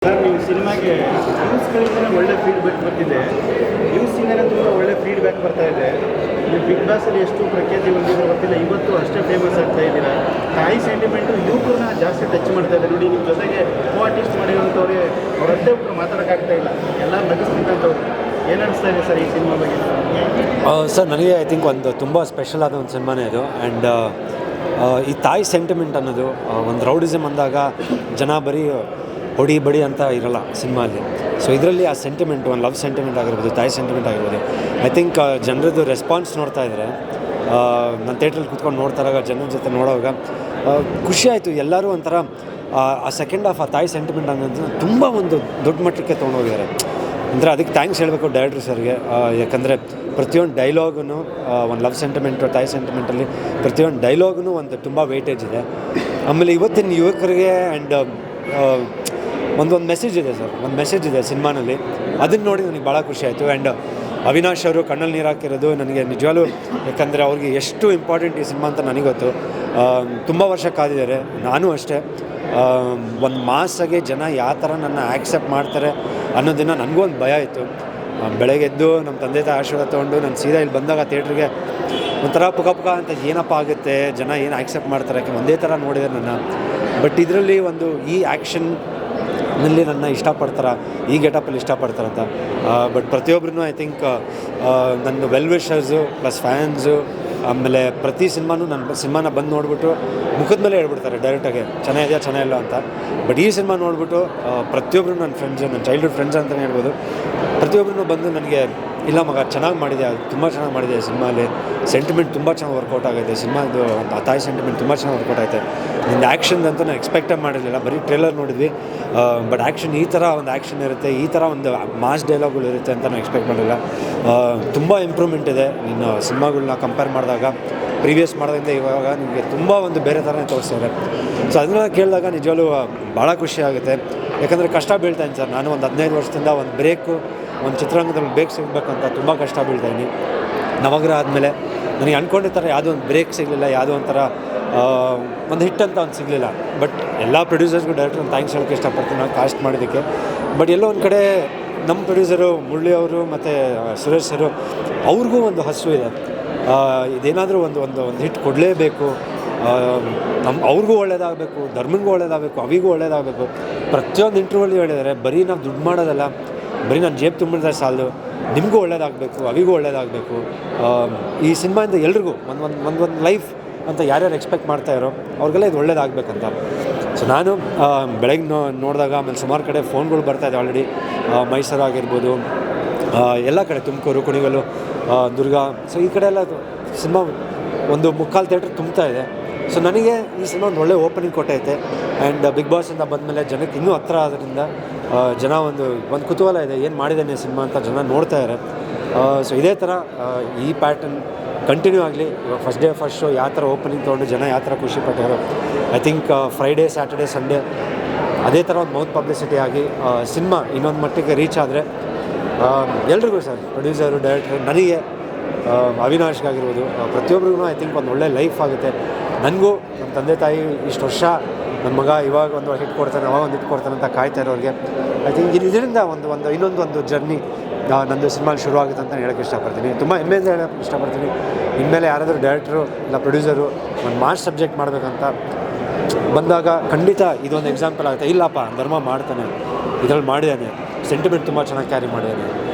Sir, ನೀವು ಸಿನಿಮಾಗೆ ಯೂಸ್ಗಳಿಂದ ಒಳ್ಳೆ ಫೀಡ್ಬ್ಯಾಕ್ ಬರ್ತಿದೆ. ಯೂಸಿಂದನೇ ತುಂಬ ಒಳ್ಳೆ ಫೀಡ್ಬ್ಯಾಕ್ ಬರ್ತಾ ಇದೆ. ನೀವು ಬಿಗ್ ಬಾಸಲ್ಲಿ ಎಷ್ಟು ಪ್ರಖ್ಯಾತಿ ಹೊಂದಿದ್ರು ಗೊತ್ತಿಲ್ಲ, ಇವತ್ತು ಅಷ್ಟೇ ಫೇಮಸ್ ಆಗ್ತಾ ಇದ್ದೀರಾ. ತಾಯಿ ಸೆಂಟಿಮೆಂಟು ಯುವಕರನ್ನ ಜಾಸ್ತಿ ಟಚ್ ಮಾಡ್ತಾ ಇದೆ. ನೋಡಿ, ನಿಮ್ಮ ಜೊತೆಗೆ ಕೋ ಆರ್ಟಿಸ್ಟ್ ಮಾಡಿರೋಂಥವ್ರಿಗೆ ಅವರದ್ದೇ ಒಬ್ಬರು ಮಾತಾಡೋಕ್ಕಾಗ್ತಾ ಇಲ್ಲ, ಎಲ್ಲ ನಗಿಸ್ತಿದ್ದಂಥವ್ರು. ಏನು ಅನಿಸ್ತಾ ಇದೆ ಸರ್ ಈ ಸಿನಿಮಾ ಬಗ್ಗೆ? ಸರ್, ನನಗೆ ಐ ಥಿಂಕ್ ಒಂದು ತುಂಬ ಸ್ಪೆಷಲ್ ಆದ ಒಂದು ಸಿನಿಮಾನೇ ಇದು. ಆ್ಯಂಡ್ ಈ ತಾಯಿ ಸೆಂಟಿಮೆಂಟ್ ಅನ್ನೋದು ಒಂದು ರೌಡಿಸಮ್ ಅಂದಾಗ ಜನ ಬರೀ ಹೊಡಿ ಬಡಿ ಅಂತ ಇರಲ್ಲ ಸಿನಿಮಾಲ್ಲಿ. ಸೊ ಇದರಲ್ಲಿ ಆ ಸೆಂಟಿಮೆಂಟ್, ಒಂದು ಲವ್ ಸೆಂಟಿಮೆಂಟ್ ಆಗಿರ್ಬೋದು, ತಾಯಿ ಸೆಂಟಿಮೆಂಟ್ ಆಗಿರ್ಬೋದು. ಐ ಥಿಂಕ್ ಜನರದ್ದು ರೆಸ್ಪಾನ್ಸ್ ನೋಡ್ತಾ ಇದ್ದರೆ, ನಾನು ಥಿಯೇಟ್ರಲ್ಲಿ ಕೂತ್ಕೊಂಡು ನೋಡ್ತಾರಾಗ ಜನರ ಜೊತೆ ನೋಡುವಾಗ ಖುಷಿ ಆಯಿತು. ಎಲ್ಲರೂ ಒಂಥರ ಆ ಸೆಕೆಂಡ್ ಹಾಫ್ ಆ ತಾಯಿ ಸೆಂಟಿಮೆಂಟ್ ಅನ್ನೋದು ತುಂಬ ಒಂದು ದೊಡ್ಡ ಮಟ್ಟಕ್ಕೆ ತೊಗೊಂಡೋಗಿದ್ದಾರೆ. ಅಂದರೆ ಅದಕ್ಕೆ ಥ್ಯಾಂಕ್ಸ್ ಹೇಳಬೇಕು ಡೈರೆಕ್ಟ್ರ್ ಸರ್ಗೆ. ಯಾಕಂದರೆ ಪ್ರತಿಯೊಂದು ಡೈಲಾಗೂ ಒಂದು ಲವ್ ಸೆಂಟಿಮೆಂಟು, ತಾಯಿ ಸೆಂಟಿಮೆಂಟಲ್ಲಿ ಪ್ರತಿಯೊಂದು ಡೈಲಾಗೂ ಒಂದು ತುಂಬ ವೇಟೇಜ್ ಇದೆ. ಆಮೇಲೆ ಇವತ್ತಿನ ಯುವಕರಿಗೆ ಆ್ಯಂಡ್ ಒಂದು ಮೆಸೇಜ್ ಇದೆ ಸರ್, ಒಂದು ಮೆಸೇಜ್ ಇದೆ ಸಿನಿಮಾನಲ್ಲಿ. ಅದನ್ನು ನೋಡಿ ನನಗೆ ಭಾಳ ಖುಷಿ ಆಯಿತು. ಆ್ಯಂಡ್ ಅವಿನಾಶ್ ಅವರು ಕಣ್ಣಲ್ಲಿ ನೀರು ಹಾಕಿರೋದು ನನಗೆ ನಿಜವಾಗ್ಲೂ, ಯಾಕಂದರೆ ಅವ್ರಿಗೆ ಎಷ್ಟು ಇಂಪಾರ್ಟೆಂಟ್ ಈ ಸಿನಿಮಾ ಅಂತ ನನಗೆ ಗೊತ್ತು. ತುಂಬ ವರ್ಷ ಕಾದಿದ್ದಾರೆ, ನಾನು ಅಷ್ಟೇ. ಒಂದು ಮಾಸಾಗೆ ಜನ ಯಾವ ಥರ ನನ್ನ ಆ್ಯಕ್ಸೆಪ್ಟ್ ಮಾಡ್ತಾರೆ ಅನ್ನೋದನ್ನು ನನಗೂ ಒಂದು ಭಯ ಇತ್ತು. ಬೆಳಗ್ಗೆ ಎದ್ದು ನಮ್ಮ ತಂದೆ ತಾಯಿ ಆಶೀರ್ವಾದ ತೊಗೊಂಡು ನಾನು ಸೀದಾ ಇಲ್ಲಿ ಬಂದಾಗ ಥಿಯೇಟ್ರಿಗೆ ಒಂಥರ ಪುಕ ಅಂತ ಏನಪ್ಪ ಆಗುತ್ತೆ, ಜನ ಏನು ಆ್ಯಕ್ಸೆಪ್ಟ್ ಮಾಡ್ತಾರೆ, ಯಾಕೆ ಒಂದೇ ಥರ ನೋಡಿದ್ದಾರೆ ನನ್ನ. ಬಟ್ ಇದರಲ್ಲಿ ಒಂದು ಈ ಆ್ಯಕ್ಷನ್ನಲ್ಲಿ ನನ್ನ ಇಷ್ಟಪಡ್ತಾರೆ, ಈ ಗೆಟಪ್ಪಲ್ಲಿ ಇಷ್ಟಪಡ್ತಾರಂತ. ಬಟ್ ಪ್ರತಿಯೊಬ್ಬರೂ ಐ ಥಿಂಕ್ ನನ್ನ ವೆಲ್ ವಿಷರ್ಸು ಪ್ಲಸ್ ಫ್ಯಾನ್ಸು, ಆಮೇಲೆ ಪ್ರತಿ ಸಿನಿಮಾನು ನನ್ನ ಸಿನಿಮಾನ ಬಂದು ನೋಡಿಬಿಟ್ಟು ಮುಖದ ಮೇಲೆ ಹೇಳ್ಬಿಡ್ತಾರೆ ಡೈರೆಕ್ಟಾಗಿ ಚೆನ್ನಾಗಿದೆಯಾ ಚೆನ್ನಾಗಿಲ್ಲ ಅಂತ. ಬಟ್ ಈ ಸಿನಿಮಾ ನೋಡಿಬಿಟ್ಟು ಪ್ರತಿಯೊಬ್ಬರು ನನ್ನ ಫ್ರೆಂಡ್ಸು, ನನ್ನ ಚೈಲ್ಡ್ಹುಡ್ ಫ್ರೆಂಡ್ಸ್ ಅಂತಲೇ ಹೇಳ್ಬೋದು, ಪ್ರತಿಯೊಬ್ಬರೂ ಬಂದು ನನಗೆ ಇಲ್ಲ ಮಗ ಚೆನ್ನಾಗಿ ಮಾಡಿದೆ, ಅದು ತುಂಬ ಚೆನ್ನಾಗಿ ಮಾಡಿದೆ, ಸಿನಿಮಾಲಿ ಸೆಂಟಿಮೆಂಟ್ ತುಂಬ ಚೆನ್ನಾಗಿ ವರ್ಕೌಟ್ ಆಗಿದೆ, ಸಿನಿಮಾದು ಆ ತಾಯಿ ಸೆಂಟಿಮೆಂಟ್ ತುಂಬ ಚೆನ್ನಾಗಿ ವರ್ಕೌಟ್ ಆಯಿತು. ನಿಂದು ಆ್ಯಕ್ಷನ್ದಂತೂ ನಾನು ಎಕ್ಸ್ಪೆಕ್ಟೇ ಮಾಡಿರಲಿಲ್ಲ, ಬರೀ ಟ್ರೇಲರ್ ನೋಡಿದ್ವಿ. ಬಟ್ ಆ್ಯಕ್ಷನ್ ಈ ಥರ ಒಂದು ಆ್ಯಕ್ಷನ್ ಇರುತ್ತೆ, ಈ ಥರ ಒಂದು ಮಾಸ್ ಡೈಲಾಗ್ಗಳು ಇರುತ್ತೆ ಅಂತ ನಾನು ಎಕ್ಸ್ಪೆಕ್ಟ್ ಮಾಡಿಲ್ಲ. ತುಂಬ ಇಂಪ್ರೂವ್ಮೆಂಟ್ ಇದೆ ನಿನ್ನ ಸಿನಿಮಾಗಳನ್ನ ಕಂಪೇರ್ ಮಾಡಿದಾಗ. ಪ್ರೀವಿಯಸ್ ಮಾಡೋದ್ರಿಂದ ಇವಾಗ ನಿಮಗೆ ತುಂಬ ಒಂದು ಬೇರೆ ಥರನೇ ತೋರಿಸ್ತಾರೆ. ಸೊ ಅದನ್ನ ಕೇಳಿದಾಗ ನಿಜವಾಗ್ಲೂ ಭಾಳ ಖುಷಿ ಆಗುತ್ತೆ. ಯಾಕಂದರೆ ಕಷ್ಟ ಬೀಳ್ತಾಯಿನಿ ಸರ್, ನಾನು ಒಂದು 15 ವರ್ಷದಿಂದ ಒಂದು ಬ್ರೇಕು, ಒಂದು ಚಿತ್ರರಂಗದಲ್ಲಿ ಬ್ರೇಕ್ ಸಿಗಬೇಕಂತ ತುಂಬ ಕಷ್ಟ ಬೀಳ್ತಾಯಿನಿ. ನವಗ್ರಹ ಆದಮೇಲೆ ನನಗೆ ಅಂದ್ಕೊಂಡಿರ್ತಾರೆ ಯಾವುದೋ ಒಂದು ಬ್ರೇಕ್ ಸಿಗಲಿಲ್ಲ, ಯಾವುದೋ ಒಂಥರ ಒಂದು ಹಿಟ್ ಅಂತ ಒಂದು ಸಿಗಲಿಲ್ಲ. ಬಟ್ ಎಲ್ಲ ಪ್ರೊಡ್ಯೂಸರ್ಸ್ಗೂ ಡೈರೆಕ್ಟ್ರ್ ಥ್ಯಾಂಕ್ಸ್ ಹೇಳೋಕ್ಕೆ ಇಷ್ಟಪಡ್ತೀನಿ ನಾನು ಕಾಸ್ಟ್ ಮಾಡಿದ್ದಕ್ಕೆ. ಬಟ್ ಎಲ್ಲೋ ಒಂದು ಕಡೆ ನಮ್ಮ ಪ್ರೊಡ್ಯೂಸರು ಮುರಳಿ ಅವರು ಮತ್ತು ಸುರೇಶ್ ಸರು ಅವ್ರಿಗೂ ಒಂದು ಹಸಿವು ಇದೆ, ಇದೇನಾದರೂ ಒಂದು ಹಿಟ್ ಕೊಡಲೇಬೇಕು, ಅವ್ರಿಗೂ ಒಳ್ಳೇದಾಗಬೇಕು, ಧರ್ಮನಿಗೂ ಒಳ್ಳೇದಾಗಬೇಕು, ಅವಿಗೂ ಒಳ್ಳೇದಾಗಬೇಕು. ಪ್ರತಿಯೊಂದು ಇಂಟರ್ವ್ಯೂಲ್ಲಿ ಹೇಳಿದ್ದಾರೆ, ಬರೀ ನಾವು ದುಡ್ಡು ಮಾಡೋದಲ್ಲ, ಬರೀ ನಾನು ಜೇಬು ತುಂಬಿದ್ರೆ ಸಾಲದು, ನಿಮಗೂ ಒಳ್ಳೇದಾಗಬೇಕು, ಅವಿಗೂ ಒಳ್ಳೇದಾಗಬೇಕು. ಈ ಸಿನಿಮಾಯಿಂದ ಎಲ್ರಿಗೂ ಒಂದು ಲೈಫ್ ಅಂತ ಯಾರ್ಯಾರು ಎಕ್ಸ್ಪೆಕ್ಟ್ ಮಾಡ್ತಾಯಿರೋ ಅವ್ರಿಗೆಲ್ಲ ಇದು ಒಳ್ಳೇದಾಗಬೇಕಂತ. ಸೊ ನಾನು ಬೆಳಗ್ಗೆ ನೋಡಿದಾಗ ಆಮೇಲೆ ಸುಮಾರು ಕಡೆ ಫೋನ್ಗಳು ಬರ್ತಾಯಿದೆ ಆಲ್ರೆಡಿ, ಮೈಸೂರು ಆಗಿರ್ಬೋದು, ಎಲ್ಲ ಕಡೆ ತುಮಕೂರು, ಕುಣಿಗಲ್ಲು, ದುರ್ಗ. ಸೊ ಈ ಕಡೆ ಎಲ್ಲ ಸಿನಿಮಾ ಒಂದು ಮುಕ್ಕಾಲು ಥಿಯೇಟ್ರ್ ತುಂಬ್ತಾ ಇದೆ. ಸೊ ನನಗೆ ಈ ಸಿನಿಮಾ ಒಂದು ಒಳ್ಳೆ ಓಪನಿಂಗ್ ಕೊಟ್ಟೈತೆ. ಆ್ಯಂಡ್ ಬಿಗ್ ಬಾಸಿಂದ ಬಂದಮೇಲೆ ಜನಕ್ಕೆ ಇನ್ನೂ ಹತ್ರ ಆದ್ರಿಂದ ಜನ ಒಂದು ಕುತೂಹಲ ಇದೆ, ಏನು ಮಾಡಿದ್ದೇನೆ ಸಿನಿಮಾ ಅಂತ ಜನ ನೋಡ್ತಾ ಇದ್ದಾರೆ. ಸೊ ಇದೇ ಥರ ಈ ಪ್ಯಾಟರ್ನ್ ಕಂಟಿನ್ಯೂ ಆಗಲಿ. ಫಸ್ಟ್ ಡೇ ಫಸ್ಟ್ ಶೋ ಯಾವ ಥರ ಓಪನಿಂಗ್ ತೊಗೊಂಡು ಜನ ಯಾವ ಥರ ಖುಷಿ ಪಟ್ಟಾರೋ, I think Friday Saturday Sunday ಅದೇ ಥರ ಒಂದು ಮೌತ್ ಪಬ್ಲಿಸಿಟಿ ಆಗಿ ಸಿನಿಮಾ ಇನ್ನೊಂದು ಮಟ್ಟಿಗೆ ರೀಚ್ ಆದರೆ ಎಲ್ರಿಗೂ ಸರ್, ಪ್ರೊಡ್ಯೂಸರು, ಡೈರೆಕ್ಟ್ರು, ನನಗೆ ಅವಿನಾಶ್ಗಾಗಿರ್ಬೋದು, ಪ್ರತಿಯೊಬ್ಬರಿಗೂ ಐ ಥಿಂಕ್ ಒಂದು ಒಳ್ಳೆ ಲೈಫ್ ಆಗುತ್ತೆ. ನನಗೂ ನಮ್ಮ ತಂದೆ ತಾಯಿ ಇಷ್ಟು ವರ್ಷ ನನ್ನ ಮಗ ಇವಾಗ ಒಂದು ಹಿಟ್ ಕೊಡ್ತಾನೆ, ಅವಾಗ ಒಂದು ಹಿಟ್ ಕೊಡ್ತಾನೆ ಅಂತ ಕಾಯ್ತಾ ಇರೋರಿಗೆ ಐ ಥಿಂಕ್ ಇದರಿಂದ ಇನ್ನೊಂದು ಜರ್ನಿ ನಂದು ಸಿನಿಮಾ ಶುರು ಆಗುತ್ತೆ ಅಂತ ಹೇಳೋಕ್ಕೆ ಇಷ್ಟಪಡ್ತೀನಿ. ತುಂಬ ಹೆಮ್ಮೆಯಿಂದ ಹೇಳೋಕ್ಕೆ ಇಷ್ಟಪಡ್ತೀನಿ. ಇನ್ಮೇಲೆ ಯಾರಾದರೂ ಡೈರೆಕ್ಟ್ರು ಇಲ್ಲ ಪ್ರೊಡ್ಯೂಸರು ಒಂದು ಮಾಸ್ ಸಬ್ಜೆಕ್ಟ್ ಮಾಡಬೇಕಂತ ಬಂದಾಗ ಖಂಡಿತ ಇದೊಂದು ಎಕ್ಸಾಂಪಲ್ ಆಗುತ್ತೆ. ಇಲ್ಲಪ್ಪ ಧರ್ಮ ಮಾಡ್ತಾನೆ, ಇದರಲ್ಲಿ ಮಾಡಿದ್ದಾನೆ, ಸೆಂಟಿಮೆಂಟ್ ತುಂಬ ಚೆನ್ನಾಗಿ ಕ್ಯಾರಿ ಮಾಡಿದ್ದಾನೆ,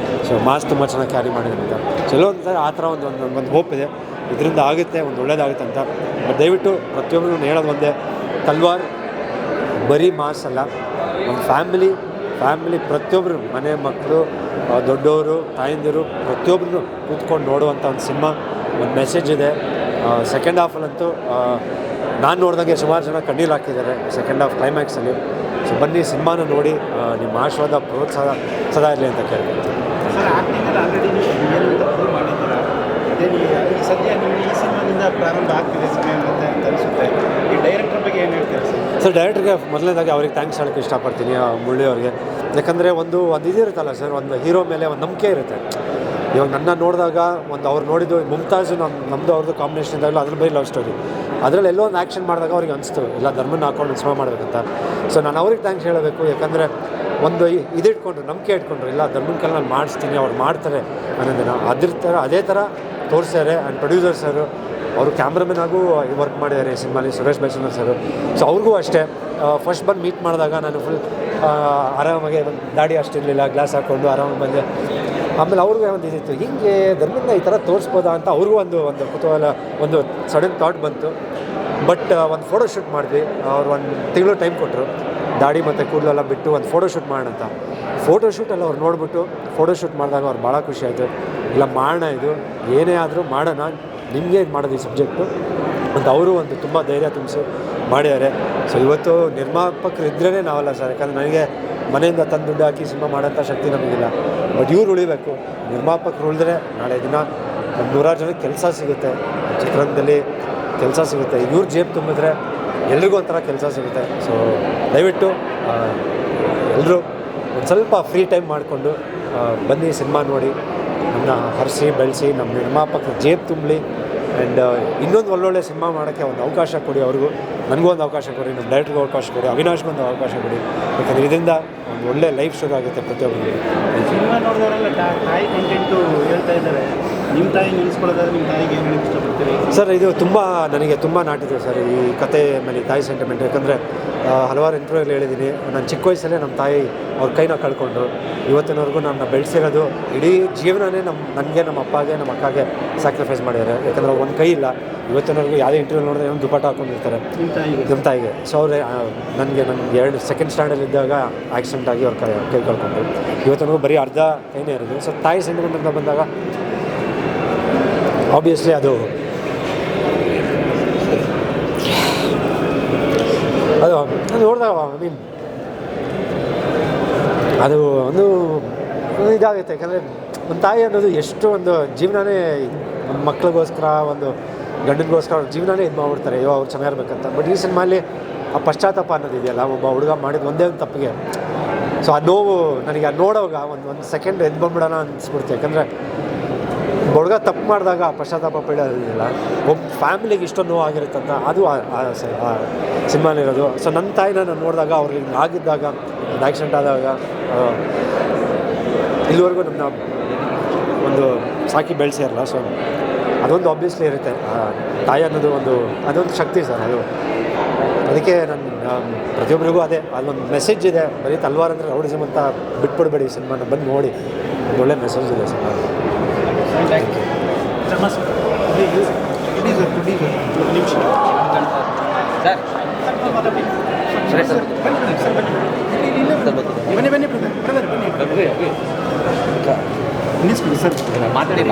ಸೊ ಮಾಸ್ ತುಂಬ ಚೆನ್ನಾಗಿ ಕ್ಯಾರಿ ಮಾಡಿದ್ದಾನೆ ಅಂತ. ಸೊ ಎಲ್ಲೋ ಒಂಥರ ಆ ಥರ ಒಂದು ಹೋಪ್ ಇದೆ, ಇದರಿಂದ ಆಗುತ್ತೆ, ಒಂದು ಒಳ್ಳೇದಾಗುತ್ತೆ ಅಂತ. ಬಟ್ ದಯವಿಟ್ಟು ಪ್ರತಿಯೊಬ್ಬರು ಹೇಳೋದು ಒಂದೇ, ತಲ್ವಾರ್ ಬರೀ ಮಾಸ್ ಅಲ್ಲ, ಒಂದು ಫ್ಯಾಮಿಲಿ ಪ್ರತಿಯೊಬ್ಬರು, ಮನೆ ಮಕ್ಕಳು, ದೊಡ್ಡವರು, ತಾಯಂದಿರು, ಪ್ರತಿಯೊಬ್ಬರು ಕೂತ್ಕೊಂಡು ನೋಡುವಂಥ ಒಂದು ಸಿನಿಮಾ. ಒಂದು ಮೆಸೇಜ್ ಇದೆ. ಸೆಕೆಂಡ್ ಹಾಫಲ್ಲಂತೂ ನಾನು ನೋಡಿದಂಗೆ ಸುಮಾರು ಜನ ಕಣ್ಣೀರು ಹಾಕಿದ್ದಾರೆ ಸೆಕೆಂಡ್ ಹಾಫ್ ಕ್ಲೈಮ್ಯಾಕ್ಸಲ್ಲಿ. ಸೊ ಬನ್ನಿ ಸಿನಿಮಾನ ನೋಡಿ, ನಿಮ್ಮ ಆಶೀರ್ವಾದ ಪ್ರೋತ್ಸಾಹ ಸದಾ ಇರಲಿ ಅಂತ ಕೇಳ್ತೀನಿ. ಸರ್, ಆ್ಯಕ್ಟಿಂಗಲ್ಲಿ ಆಲ್ರೆಡಿ ಏನು ಅಂತ ಪ್ರೂವ್ ಮಾಡಿದ್ದೀರಾ. ಅದೇ ಈ ಸದ್ಯ ನೀವು ಈ ಸಿನಿಮಾದಿಂದ ಪ್ರಾರಂಭ ಆಗ್ತಿದೆ ಸಿನಿಮಾ ಅಂತ ಅನಿಸುತ್ತೆ. ಈ ಡೈರೆಕ್ಟರ್ ಬಗ್ಗೆ ಏನು ಹೇಳ್ತೀರಾ ಸರ್? ಡೈರೆಕ್ಟ್ರಿಗೆ ಮೊದಲನೇದಾಗಿ ಅವ್ರಿಗೆ ಥ್ಯಾಂಕ್ಸ್ ಹೇಳೋಕ್ಕೆ ಇಷ್ಟಪಡ್ತೀನಿ, ಮುರಳಿ ಅವ್ರಿಗೆ. ಯಾಕಂದರೆ ಒಂದು ಇದಿರುತ್ತಲ್ಲ ಸರ್, ಒಂದು ಹೀರೋ ಮೇಲೆ ಒಂದು ನಂಬಿಕೆ ಇರುತ್ತೆ. ಇವಾಗ ನನ್ನ ನೋಡಿದಾಗ ಅವ್ರು ನೋಡಿದ್ದು ಮುಮ್ತಾಜು, ನಮ್ಮದು ಅವ್ರದ್ದು ಕಾಂಬಿನೇಷನ್ ಇದ್ದಾಗಲೂ ಅದ್ರ ಬರೀ ಲವ್ ಸ್ಟೋರಿ, ಅದರಲ್ಲಿ ಎಲ್ಲೋ ಒಂದು ಆ್ಯಕ್ಷನ್ ಮಾಡಿದಾಗ ಅವ್ರಿಗೆ ಅನಿಸ್ತು ಇಲ್ಲ ಧರ್ಮನ ಹಾಕೊಂಡು ಸಿನಿಮಾ ಮಾಡಬೇಕಂತ. ಸೊ ನಾನು ಅವ್ರಿಗೆ ಥ್ಯಾಂಕ್ಸ್ ಹೇಳಬೇಕು. ಯಾಕಂದರೆ ಒಂದು ಇದಿಟ್ಕೊಂಡ್ರು, ನಂಬಿಕೆ ಇಟ್ಕೊಂಡ್ರು, ಇಲ್ಲ ಧರ್ಮನ ಕೈಲಿ ನಾನು ಮಾಡಿಸ್ತೀನಿ, ಅವ್ರು ಮಾಡ್ತಾರೆ ಅನ್ನೋದನ್ನು ಅದ್ರ ಥರ ಅದೇ ಥರ ತೋರಿಸ್ತಾರೆ. ಆ್ಯಂಡ್ ಪ್ರೊಡ್ಯೂಸರ್ ಸರು ಅವರು ಕ್ಯಾಮ್ರಾಮನ್ ಆಗೂ ವರ್ಕ್ ಮಾಡಿದ್ದಾರೆ ಈ ಸಿನಿಮಾಲಿ, ಸುರೇಶ್ ಬೈಸನರ್ ಸರು. ಸೊ ಅವ್ರಿಗೂ ಅಷ್ಟೇ ಫಸ್ಟ್ ಬಂದು ಮೀಟ್ ಮಾಡಿದಾಗ ನಾನು ಫುಲ್ ಆರಾಮಾಗಿ ದಾಡಿ ಅಷ್ಟಿರಲಿಲ್ಲ, ಗ್ಲಾಸ್ ಹಾಕ್ಕೊಂಡು ಆರಾಮಾಗಿ ಬಂದೆ. ಆಮೇಲೆ ಅವ್ರಿಗೂ ಒಂದು ಇದಿತ್ತು, ಹಿಂಗೆ ಧರ್ಮನ ಈ ಥರ ತೋರಿಸ್ಬೋದಾ ಅಂತ ಅವ್ರಿಗೂ ಒಂದು ಕುತೂಹಲ, ಒಂದು ಸಡನ್ ಥಾಟ್ ಬಂತು. ಬಟ್ ಒಂದು ಫೋಟೋ ಶೂಟ್ ಮಾಡಿದ್ವಿ. ಅವ್ರು 1 ತಿಂಗಳು ಟೈಮ್ ಕೊಟ್ಟರು, ದಾಡಿ ಮತ್ತು ಕೂದಲೆಲ್ಲ ಬಿಟ್ಟು ಒಂದು ಫೋಟೋ ಶೂಟ್ ಮಾಡೋಣ ಅಂತ. ಫೋಟೋ ಶೂಟಲ್ಲಿ ಅವ್ರು ನೋಡಿಬಿಟ್ಟು ಫೋಟೋ ಶೂಟ್ ಮಾಡಿದಾಗ ಅವ್ರು ಭಾಳ ಖುಷಿ ಆಯಿತು. ಇಲ್ಲ ಮಾಡೋಣ, ಇದು ಏನೇ ಆದರೂ ಮಾಡೋಣ, ನಿಮಗೆ ಇದು ಮಾಡೋದು ಈ ಸಬ್ಜೆಕ್ಟು ಅಂತ ಅವರು ಒಂದು ತುಂಬ ಧೈರ್ಯ ತುಂಬಿಸಿ ಮಾಡಿದ್ದಾರೆ. ಸೊ ಇವತ್ತು ನಿರ್ಮಾಪಕರು ಇದ್ರೇ ನಾವಲ್ಲ ಸರ್, ಯಾಕಂದರೆ ನನಗೆ ಮನೆಯಿಂದ ತಂದು ದುಡ್ಡು ಹಾಕಿ ಸಿನಿಮಾ ಮಾಡೋಂಥ ಶಕ್ತಿ ನಮಗಿಲ್ಲ. ಬಟ್ ಇವ್ರು ಉಳಿಬೇಕು, ನಿರ್ಮಾಪಕರು ಉಳಿದ್ರೆ ನಾಳೆ ದಿನ ಒಂದು 100 ಜನಕ್ಕೆ ಕೆಲಸ ಸಿಗುತ್ತೆ, ಚಿತ್ರರಂಗದಲ್ಲಿ ಕೆಲಸ ಸಿಗುತ್ತೆ. ಇವ್ರ ಜೇಬು ತುಂಬಿದ್ರೆ ಎಲ್ರಿಗೂ ಒಂಥರ ಕೆಲಸ ಸಿಗುತ್ತೆ. ಸೊ ದಯವಿಟ್ಟು ಎಲ್ಲರೂ ಒಂದು ಸ್ವಲ್ಪ ಫ್ರೀ ಟೈಮ್ ಮಾಡಿಕೊಂಡು ಬನ್ನಿ, ಸಿನಿಮಾ ನೋಡಿ, ನಮ್ಮನ್ನ ಹರಿಸಿ ಬೆಳೆಸಿ, ನಮ್ಮ ನಿರ್ಮಾಪಕರ ಜೇಬು ತುಂಬಲಿ. ಆ್ಯಂಡ್ ಇನ್ನೊಂದು ಒಳ್ಳೊಳ್ಳೆ ಸಿನಿಮಾ ಮಾಡೋಕ್ಕೆ ಒಂದು ಅವಕಾಶ ಕೊಡಿ, ಅವ್ರಿಗೂ ನನಗೂ ಒಂದು ಅವಕಾಶ ಕೊಡಿ, ನಮ್ಮ ಡೈರೆಕ್ಟ್ರಿಗೂ ಅವಕಾಶ ಕೊಡಿ, ಅವಿನಾಶ್ಗೂ ಒಂದು ಅವಕಾಶ ಕೊಡಿ. ಯಾಕಂದರೆ ಇದರಿಂದ ಒಂದು ಒಳ್ಳೆ ಲೈಫ್ ಶುರು ಆಗುತ್ತೆ ಪ್ರತಿಯೊಬ್ಬರಿಗೆ. ಸಿನಿಮಾ ನೋಡಿದವರೆಲ್ಲ ತಾಯಿ ಕಂಟೆಂಟು ಹೇಳ್ತಾ ಇದ್ದಾರೆ. ನಿಮ್ಮ ತಾಯಿ ನೆನೆಸ್ಕೊಳ್ಳೋದಾದ್ರೆ ನಿಮ್ಮ ತಾಯಿಗೆ ಏನು ಹೇಳಕ್ಕೆ ಇಷ್ಟಪಡ್ತೀರಿ ಸರ್? ಇದು ನನಗೆ ತುಂಬ ನಾಟಿದೆ ಸರ್ ಈ ಕತೆ ಮೇಲೆ, ತಾಯಿ ಸೆಂಟಿಮೆಂಟ್. ಯಾಕಂದರೆ ಹಲವಾರು ಇಂಟರ್ವ್ಯೂಲ್ಲಿ ಹೇಳಿದ್ದೀನಿ, ನಾನು ಚಿಕ್ಕ ವಯಸ್ಸಲ್ಲೇ ನಮ್ಮ ತಾಯಿ ಅವ್ರ ಕೈನ ಕಳ್ಕೊಂಡ್ರು. ಇವತ್ತಿನವರೆಗೂ ನನ್ನ ಬೆಳೆಸಿರೋದು ಇಡೀ ಜೀವನನೇ ನನಗೆ, ನಮ್ಮ ಅಪ್ಪಗೆ, ನಮ್ಮ ಅಕ್ಕಗೆ ಸ್ಯಾಕ್ರಿಫೈಸ್ ಮಾಡಿದ್ದಾರೆ. ಯಾಕಂದರೆ ಒಂದು ಕೈ ಇಲ್ಲ. ಇವತ್ತಿನವರೆಗೂ ಯಾವುದೇ ಇಂಟರ್ವ್ಯೂ ನೋಡಿದ್ರೆ ಒಂದು ದುಪ್ಪಟ್ಟ ಹಾಕ್ಕೊಂಡಿರ್ತಾರೆ ನಿಮ್ಮ ತಾಯಿಗೆ. ಸೊ ಅವ್ರೆ ನನಗೆ 2 ಸೆಕೆಂಡ್ ಸ್ಟ್ಯಾಂಡಲ್ಲಿದ್ದಾಗ ಆಕ್ಸಿಡೆಂಟ್ ಆಗಿ ಅವ್ರ ಕೈ ಕಳ್ಕೊಂಡ್ರು. ಇವತ್ತಿನವರೆಗೂ ಬರೀ ಅರ್ಧ ಕೈನೇ ಇರೋದು. ಸೊ ತಾಯಿ ಸೆಂಟಿಮೆಂಟ್ ಅಂತ ಬಂದಾಗ ಆಬ್ವಿಯಸ್ಲಿ ಅದು ನೋಡಿದಾಗ ಅದು ಒಂದು ಇದಾಗುತ್ತೆ. ಯಾಕಂದರೆ ಒಂದು ತಾಯಿ ಅನ್ನೋದು ಎಷ್ಟು ಒಂದು ಜೀವನನೇ, ಒಂದು ಮಕ್ಳಿಗೋಸ್ಕರ, ಒಂದು ಗಂಡನಿಗೋಸ್ಕರ ಅವ್ರ ಜೀವನನೇ ಇದು ಮಾಡ್ಬಿಡ್ತಾರೆ, ಅಯ್ಯೋ ಅವ್ರು ಚೆನ್ನಾಗಿರ್ಬೇಕಂತ. ಬಟ್ ಈ ಸಿನಿಮಾಲಿ ಆ ಪಶ್ಚಾತ್ತಾಪ ಅನ್ನೋದಿದೆಯಲ್ಲ, ಒಬ್ಬ ಹುಡುಗ ಮಾಡಿದ ಒಂದೇ ಒಂದು ತಪ್ಪಿಗೆ. ಸೊ ಆ ನೋವು ನನಗೆ ನೋಡೋವಾಗ ಒಂದು ಸೆಕೆಂಡ್ ಎದ್ದು ಬಂದ್ಬಿಡೋಣ ಅನಿಸ್ಬಿಡ್ತು. ಯಾಕಂದರೆ ಹುಡುಗ ತಪ್ಪು ಮಾಡಿದಾಗ ಪಶ್ಚಾತ್ತಾಪ ಪೀಡೋದಿಲ್ಲ, ಒಬ್ಬ ಫ್ಯಾಮಿಲಿಗೆ ಇಷ್ಟೊಂದು ನೋವು ಆಗಿರುತ್ತಂತ ಅದು ಆ ಸಿನಿಮಾಲಿರೋದು. ಸೊ ನನ್ನ ತಾಯಿನ ನಾನು ನೋಡಿದಾಗ, ಅವ್ರಿಗೆ ಆಗಿದ್ದಾಗ, ಒಂದು ಆಕ್ಸಿಡೆಂಟ್ ಆದಾಗ, ಇಲ್ಲಿವರೆಗೂ ನಮ್ಮ ಒಂದು ಸಾಕಿ ಬೆಳೆಸಿರಲ್ಲ. ಸೊ ಅದೊಂದು ಆಬ್ವಿಯಸ್ಲಿ ಇರುತ್ತೆ. ತಾಯಿ ಅನ್ನೋದು ಅದೊಂದು ಶಕ್ತಿ ಸರ್. ಅದಕ್ಕೆ ನನ್ನ ಪ್ರತಿಯೊಬ್ಬರಿಗೂ ಅಲ್ಲೊಂದು ಮೆಸೇಜ್ ಇದೆ. ಬರೀ ತಲ್ವಾರ್ ಅಂದರೆ ರೌಡಿಸಮ್ ಅಂತ ಬಿಟ್ಬಿಡ್ಬೇಡಿ, ಸಿನಿಮಾನ ಬಂದು ನೋಡಿ, ಒಂದು ಒಳ್ಳೆ ಮೆಸೇಜ್ ಇದೆ ಸಿನಿಮಾ. ಬನ್ನಿ ಸರ್, ಮಾತಾಡಿ